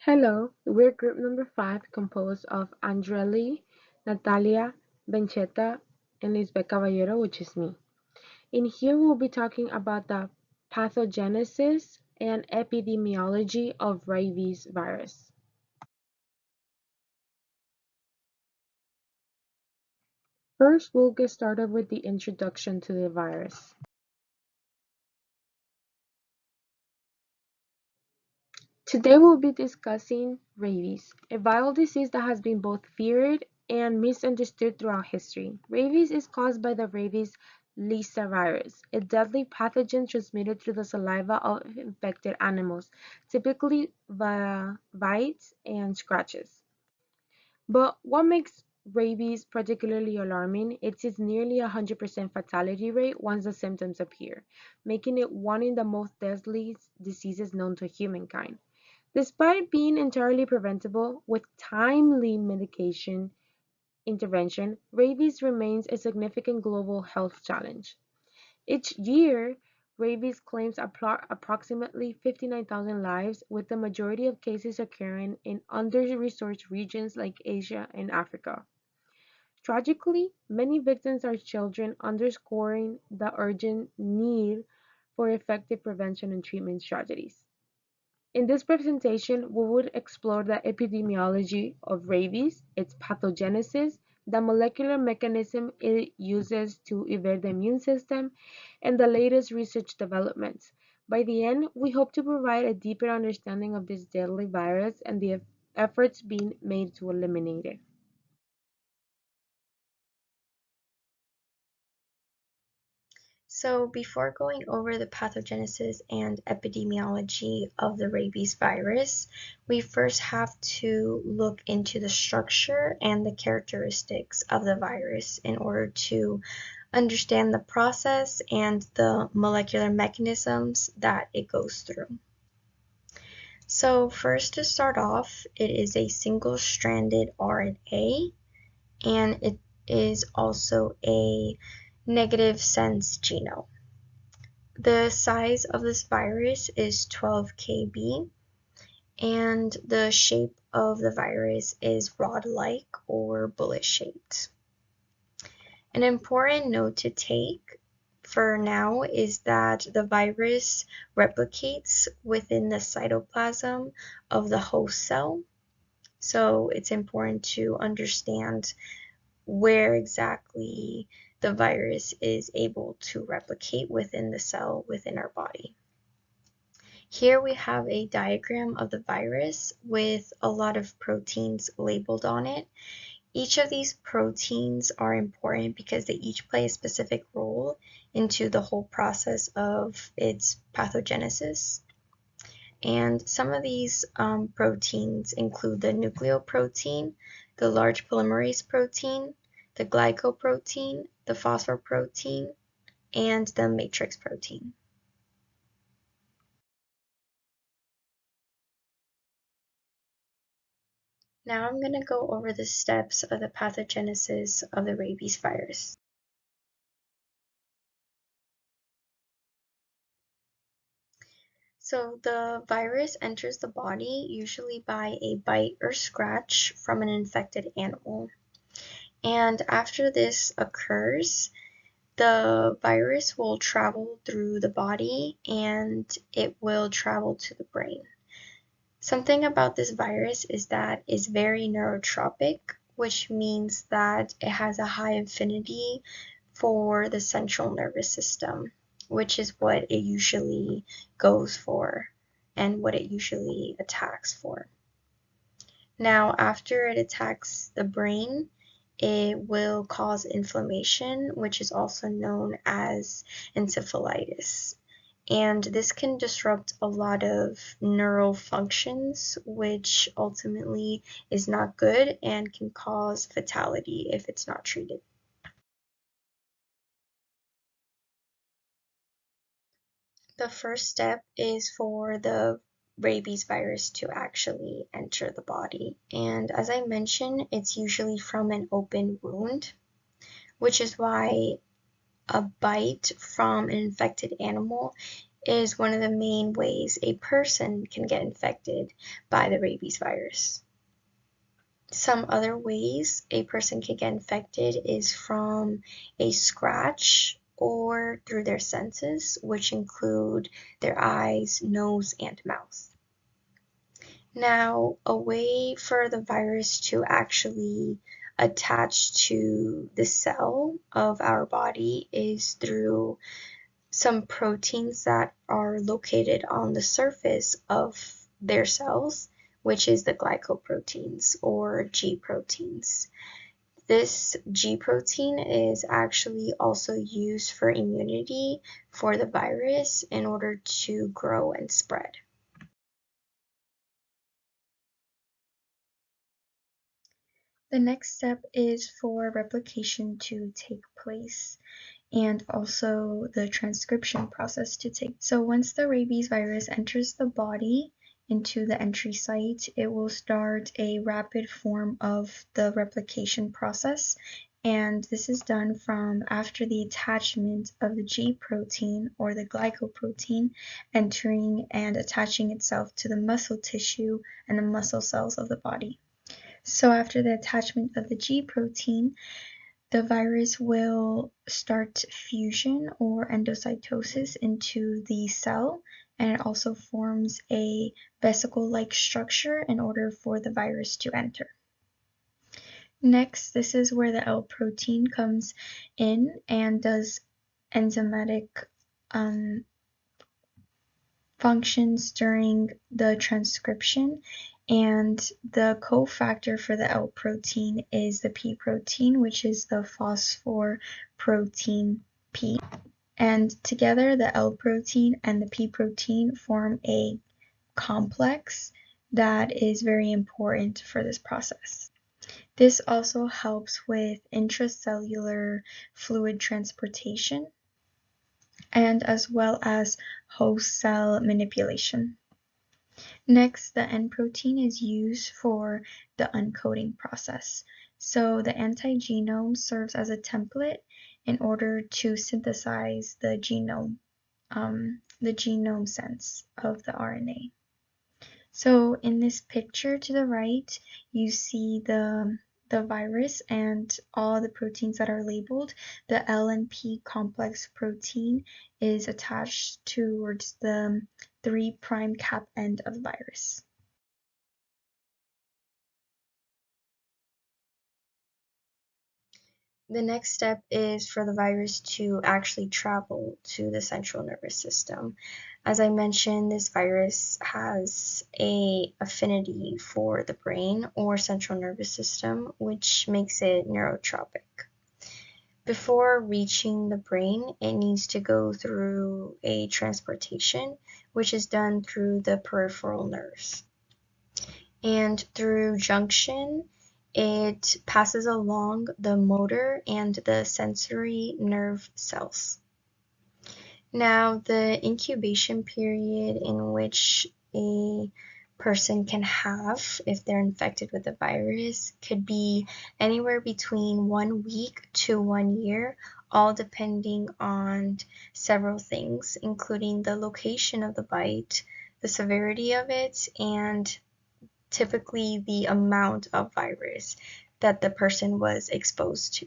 Hello, we're group number 5 composed of Andrelli, Natalia, Bencheta, and Lisbeth Caballero, which is me. In here we'll be talking about the pathogenesis and epidemiology of rabies virus. First, we'll get started with the introduction to the virus. Today we'll be discussing rabies, a viral disease that has been both feared and misunderstood throughout history. Rabies is caused by the rabies lyssavirus, a deadly pathogen transmitted through the saliva of infected animals, typically via bites and scratches. But what makes rabies particularly alarming is its nearly 100% fatality rate once the symptoms appear, making it one of the most deadly diseases known to humankind. Despite being entirely preventable with timely medication intervention, rabies remains a significant global health challenge. Each year, rabies claims approximately 59,000 lives, with the majority of cases occurring in under-resourced regions like Asia and Africa. Tragically, many victims are children, underscoring the urgent need for effective prevention and treatment strategies. In this presentation, we would explore the epidemiology of rabies, its pathogenesis, the molecular mechanism it uses to evade the immune system, and the latest research developments. By the end, we hope to provide a deeper understanding of this deadly virus and the efforts being made to eliminate it. So before going over the pathogenesis and epidemiology of the rabies virus, we first have to look into the structure and the characteristics of the virus in order to understand the process and the molecular mechanisms that it goes through. So first, to start off, it is a single-stranded RNA, and it is also a negative sense genome. The size of this virus is 12 kb, and the shape of the virus is rod-like or bullet-shaped. An important note to take for now is that the virus replicates within the cytoplasm of the host cell, so it's important to understand where exactly the virus is able to replicate within the cell within our body. Here we have a diagram of the virus with a lot of proteins labeled on it. Each of these proteins are important because they each play a specific role into the whole process of its pathogenesis. And some of these proteins include the nucleoprotein, the large polymerase protein, the glycoprotein, the phosphoprotein, and the matrix protein. Now I'm going to go over the steps of the pathogenesis of the rabies virus. So the virus enters the body usually by a bite or scratch from an infected animal. And after this occurs, the virus will travel through the body and it will travel to the brain. Something about this virus is that it's very neurotropic, which means that it has a high affinity for the central nervous system, which is what it usually goes for and what it usually attacks for. Now, after it attacks the brain, it will cause inflammation, which is also known as encephalitis. And this can disrupt a lot of neural functions, which ultimately is not good and can cause fatality if it's not treated. The first step is for the rabies virus to actually enter the body. And as I mentioned, it's usually from an open wound, which is why a bite from an infected animal is one of the main ways a person can get infected by the rabies virus. Some other ways a person can get infected is from a scratch or through their senses, which include their eyes, nose, and mouth. Now, a way for the virus to actually attach to the cell of our body is through some proteins that are located on the surface of their cells, which is the glycoproteins or G proteins. This G protein is actually also used for immunity for the virus in order to grow and spread. The next step is for replication to take place and also the transcription process to take. So once the rabies virus enters the body into the entry site, it will start a rapid form of the replication process. And this is done from after the attachment of the G protein or the glycoprotein entering and attaching itself to the muscle tissue and the muscle cells of the body. So after the attachment of the G protein, the virus will start fusion or endocytosis into the cell, and it also forms a vesicle-like structure in order for the virus to enter. Next, this is where the L protein comes in and does enzymatic functions during the transcription, and the cofactor for the L protein is the P protein, which is the phosphoprotein P. And together, the L protein and the P protein form a complex that is very important for this process. This also helps with intracellular fluid transportation and as well as host cell manipulation. Next, the N protein is used for the uncoding process. So the antigenome serves as a template in order to synthesize the genome sense of the RNA. So in this picture to the right, you see the virus and all the proteins that are labeled. The L and P complex protein is attached towards the 3' cap end of the virus. The next step is for the virus to actually travel to the central nervous system. As I mentioned, this virus has an affinity for the brain or central nervous system, which makes it neurotropic. Before reaching the brain, it needs to go through a transportation, which is done through the peripheral nerves. And through junction, it passes along the motor and the sensory nerve cells. Now, the incubation period in which a person can have if they're infected with the virus could be anywhere between 1 week to 1 year, all depending on several things, including the location of the bite, the severity of it, and typically the amount of virus that the person was exposed to.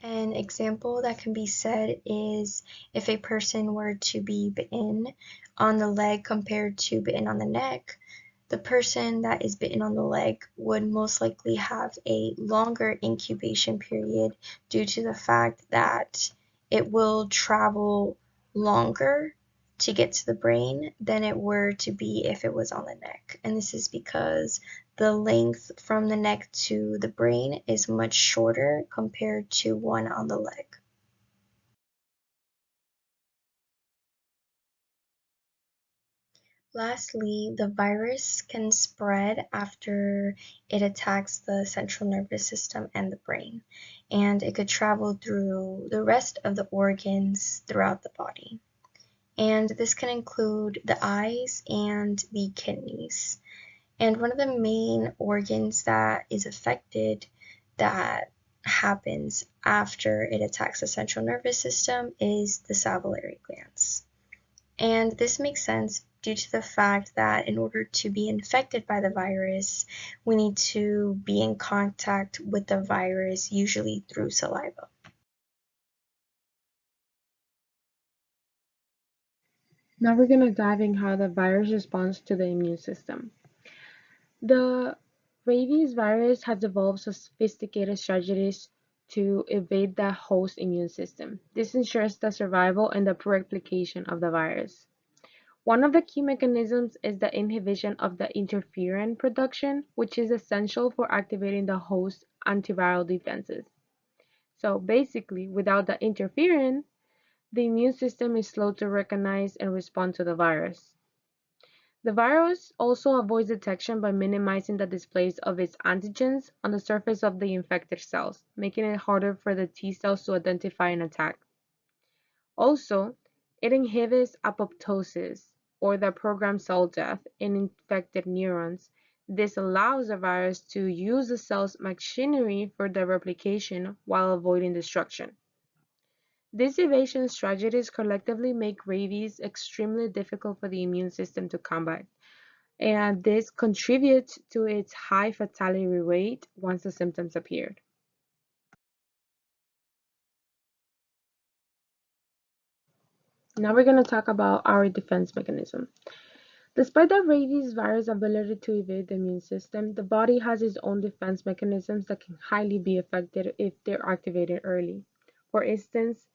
An example that can be said is if a person were to be bitten on the leg compared to bitten on the neck, the person that is bitten on the leg would most likely have a longer incubation period due to the fact that it will travel longer to get to the brain than it were to be if it was on the neck. And this is because the length from the neck to the brain is much shorter compared to one on the leg. Lastly, the virus can spread after it attacks the central nervous system and the brain, and it could travel through the rest of the organs throughout the body. And this can include the eyes and the kidneys. And one of the main organs that is affected that happens after it attacks the central nervous system is the salivary glands. And this makes sense due to the fact that in order to be infected by the virus, we need to be in contact with the virus, usually through saliva. Now we're going to dive in how the virus responds to the immune system. The rabies virus has evolved sophisticated strategies to evade the host immune system. This ensures the survival and the replication of the virus. One of the key mechanisms is the inhibition of the interferon production, which is essential for activating the host antiviral defenses. So basically, without the interferon, the immune system is slow to recognize and respond to the virus. The virus also avoids detection by minimizing the display of its antigens on the surface of the infected cells, making it harder for the T cells to identify and attack. Also, it inhibits apoptosis, or the programmed cell death, in infected neurons. This allows the virus to use the cell's machinery for their replication while avoiding destruction. These evasion strategies collectively make rabies extremely difficult for the immune system to combat, and this contributes to its high fatality rate once the symptoms appeared. Now we're going to talk about our defense mechanism. Despite the rabies virus' ability to evade the immune system, the body has its own defense mechanisms that can highly be affected if they're activated early. For instance,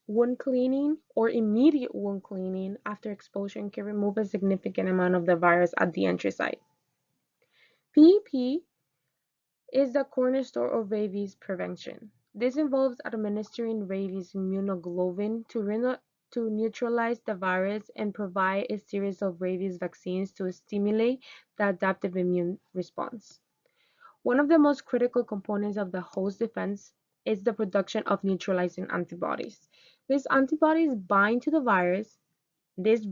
wound cleaning or immediate wound cleaning after exposure can remove a significant amount of the virus at the entry site. PEP is the cornerstone of rabies prevention. This involves administering rabies immunoglobulin to neutralize the virus and provide a series of rabies vaccines to stimulate the adaptive immune response. One of the most critical components of the host defense is the production of neutralizing antibodies. These antibodies bind to the virus. This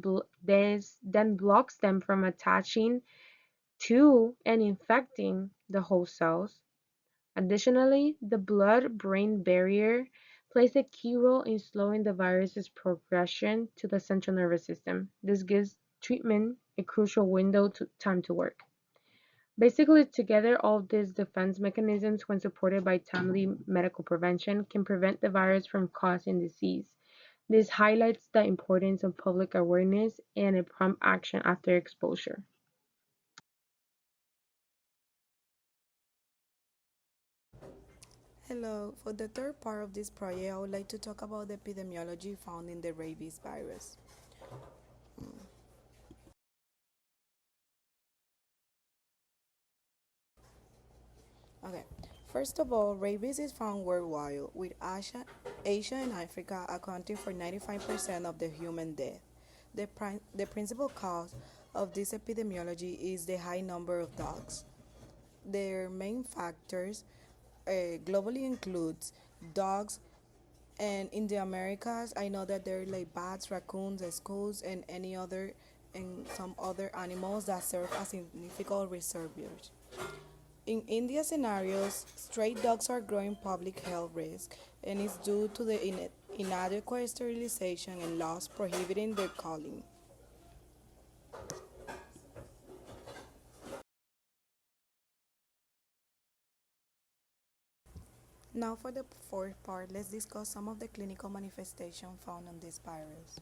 then blocks them from attaching to and infecting the host cells. Additionally, the blood-brain barrier plays a key role in slowing the virus's progression to the central nervous system. This gives treatment a crucial window to time to work. Basically, together, all these defense mechanisms, when supported by timely medical prevention, can prevent the virus from causing disease. This highlights the importance of public awareness and a prompt action after exposure. Hello, for the third part of this project, I would like to talk about the epidemiology found in the rabies virus. Okay, first of all, rabies is found worldwide, with Asia and Africa accounting for 95% of the human death. The principal cause of this epidemiology is the high number of dogs. Their main factors globally includes dogs, and in the Americas, I know that there are like bats, raccoons, skunks, and any other and some other animals that serve as significant reservoirs. In India scenarios, stray dogs are growing public health risk, and it's due to the inadequate sterilization and laws prohibiting their culling. Now for the fourth part, let's discuss some of the clinical manifestations found on this virus.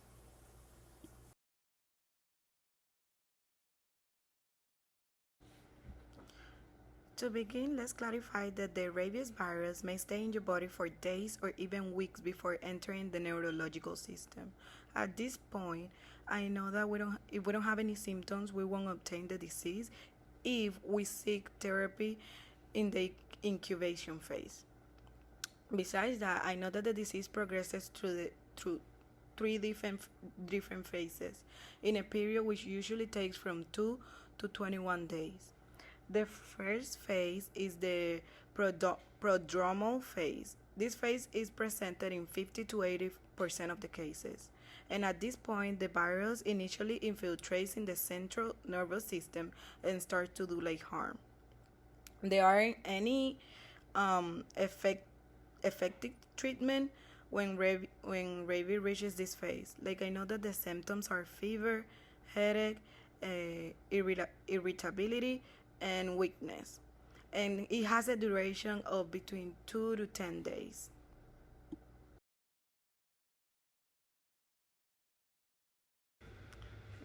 To begin, let's clarify that the rabies virus may stay in your body for days or even weeks before entering the neurological system. At this point, I know that if we don't have any symptoms, we won't obtain the disease if we seek therapy in the incubation phase. Besides that, I know that the disease progresses through three different phases in a period which usually takes from 2 to 21 days. The first phase is the prodromal phase. This phase is presented in 50 to 80% of the cases. And at this point, the virus initially infiltrates in the central nervous system and starts to do like harm. There aren't any effective treatment when rabies reaches this phase. Like I know that the symptoms are fever, headache, irritability, and weakness, and it has a duration of between 2 to 10 days.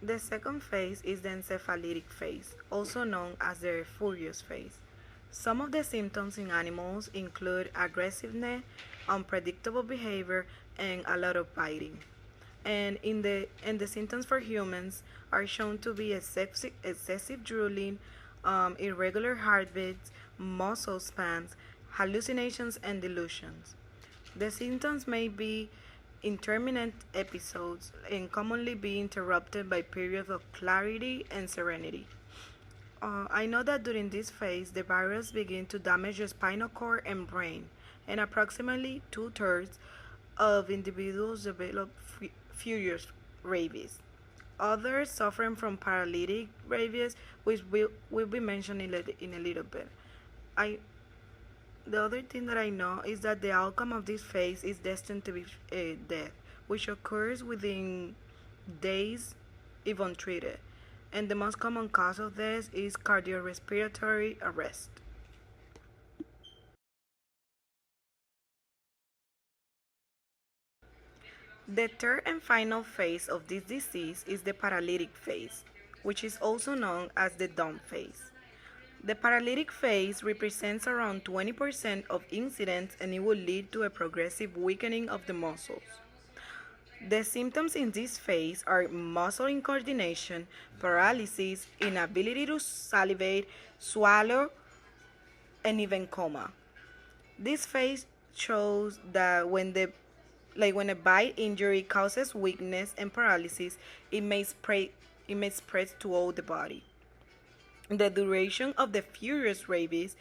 The second phase is the encephalitic phase, also known as the furious phase. Some of the symptoms in animals include aggressiveness, unpredictable behavior, and a lot of biting. And the symptoms for humans are shown to be excessive drooling, irregular heartbeats, muscle spasms, hallucinations, and delusions. The symptoms may be intermittent episodes and commonly be interrupted by periods of clarity and serenity. I know that during this phase, the virus begins to damage the spinal cord and brain, and approximately two-thirds of individuals develop furious rabies. Others suffering from paralytic rabies, which will be mentioned in a little bit. I The other thing that I know is that the outcome of this phase is destined to be death, which occurs within days if untreated. And the most common cause of death is cardiorespiratory arrest. The third and final phase of this disease is the paralytic phase, which is also known as the dumb phase. The paralytic phase represents around 20% of incidents and it will lead to a progressive weakening of the muscles. The symptoms in this phase are muscle incoordination, paralysis, inability to salivate, swallow, and even coma. This phase shows that when a bite injury causes weakness and paralysis, it may spread to all the body. The duration of the furious rabies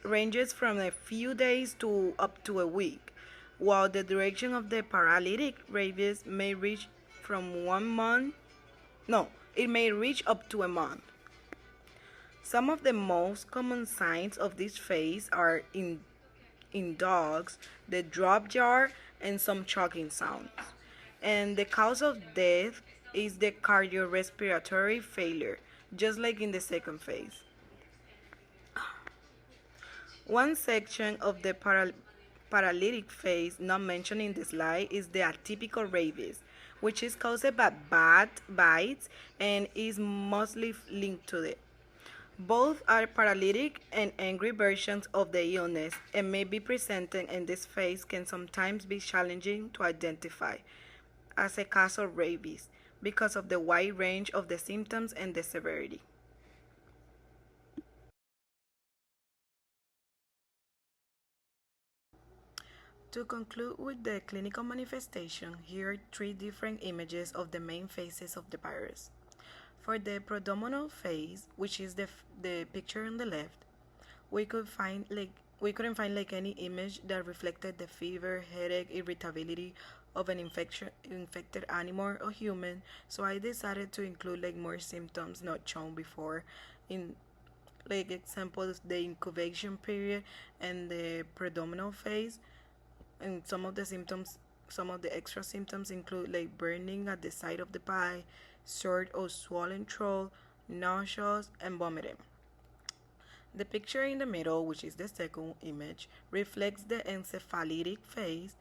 ranges from a few days to up to a week, while the duration of the paralytic rabies may reach from 1 month. No, it may reach up to a month. Some of the most common signs of this phase are in dogs, the drop jar, and some choking sounds. And the cause of death is the cardiorespiratory failure, just like in the second phase. One section of the paralytic phase not mentioned in the slide is the atypical rabies, which is caused by bat bites and is mostly linked to it. Both are paralytic and angry versions of the illness and may be presented in this phase can sometimes be challenging to identify as a cause of rabies because of the wide range of the symptoms and the severity. To conclude with the clinical manifestation, here are three different images of the main phases of the virus. For the predominant phase, which is the picture on the left, we could find like we couldn't find like any image that reflected the fever, headache, irritability of an infected animal or human. So I decided to include like more symptoms not shown before in like examples the incubation period and the predominant phase. And some of the extra symptoms include like burning at the side of the pie, sore or swollen throat, nausea, and vomiting. The picture in the middle, which is the second image, reflects the encephalitic phase,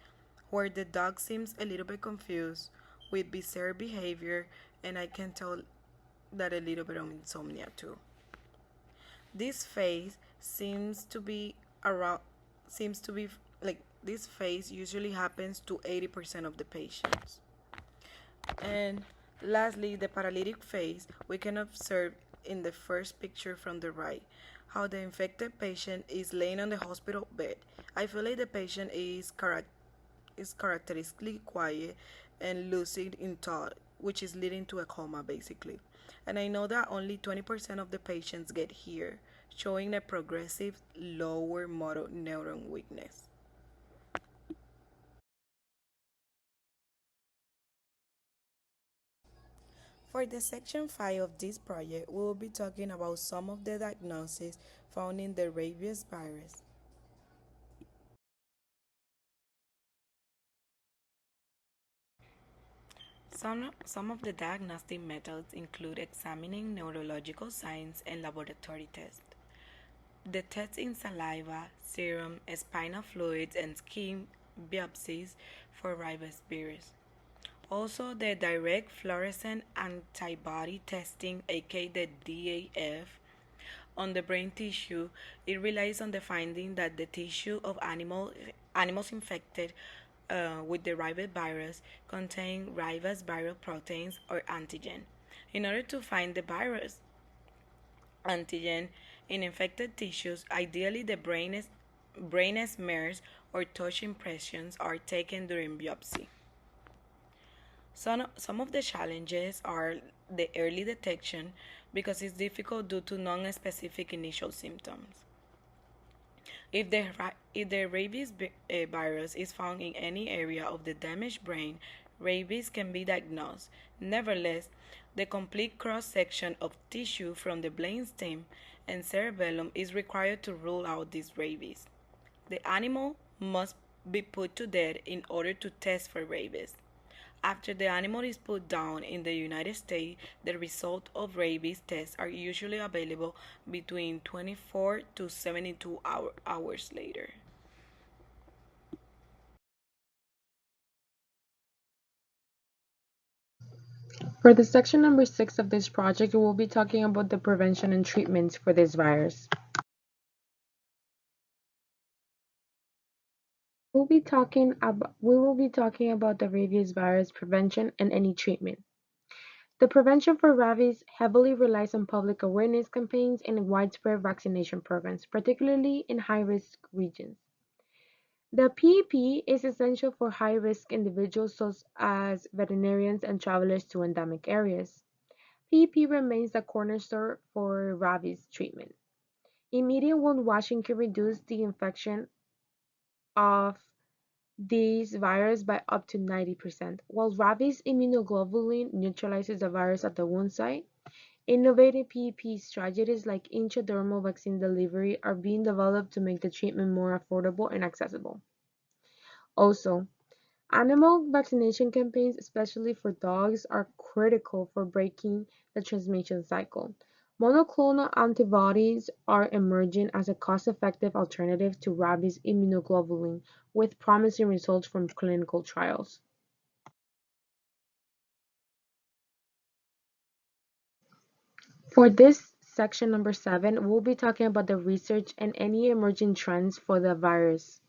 where the dog seems a little bit confused with bizarre behavior, and I can tell that a little bit of insomnia too. This phase seems to be like this phase usually happens to 80% of the patients. And lastly, the paralytic phase, we can observe in the first picture from the right how the infected patient is laying on the hospital bed. I feel like the patient is characteristically quiet and lucid in thought, which is leading to a coma basically. And I know that only 20% of the patients get here, showing a progressive lower motor neuron weakness. For the section 5 of this project, we will be talking about some of the diagnoses found in the rabies virus. Some of the diagnostic methods include examining neurological signs and laboratory tests. The tests in saliva, serum, spinal fluids, and skin biopsies for rabies virus. Also, the direct fluorescent antibody testing, aka the DAF, on the brain tissue, it relies on the finding that the tissue of animals infected with the rabies virus contain rabies viral proteins or antigen. In order to find the virus antigen in infected tissues, ideally the brain smears or touch impressions are taken during biopsy. Some of the challenges are the early detection because it's difficult due to non-specific initial symptoms. If the rabies virus is found in any area of the damaged brain, rabies can be diagnosed. Nevertheless, the complete cross-section of tissue from the brainstem and cerebellum is required to rule out this rabies. The animal must be put to death in order to test for rabies. After the animal is put down in the United States, the results of rabies tests are usually available between 24 to 72 hours later. For the section number 6 of this project, we will be talking about the prevention and treatments for this virus. We will be talking about the rabies virus prevention and any treatment. The prevention for rabies heavily relies on public awareness campaigns and widespread vaccination programs, particularly in high-risk regions. The PEP is essential for high-risk individuals such as veterinarians and travelers to endemic areas. PEP remains the cornerstone for rabies treatment. Immediate wound washing can reduce the infection of these virus by up to 90%. While rabies immunoglobulin neutralizes the virus at the wound site, innovative PEP strategies like intradermal vaccine delivery are being developed to make the treatment more affordable and accessible. Also, animal vaccination campaigns, especially for dogs, are critical for breaking the transmission cycle. Monoclonal antibodies are emerging as a cost-effective alternative to rabies immunoglobulin, with promising results from clinical trials. For this section number 7, we'll be talking about the research and any emerging trends for the virus.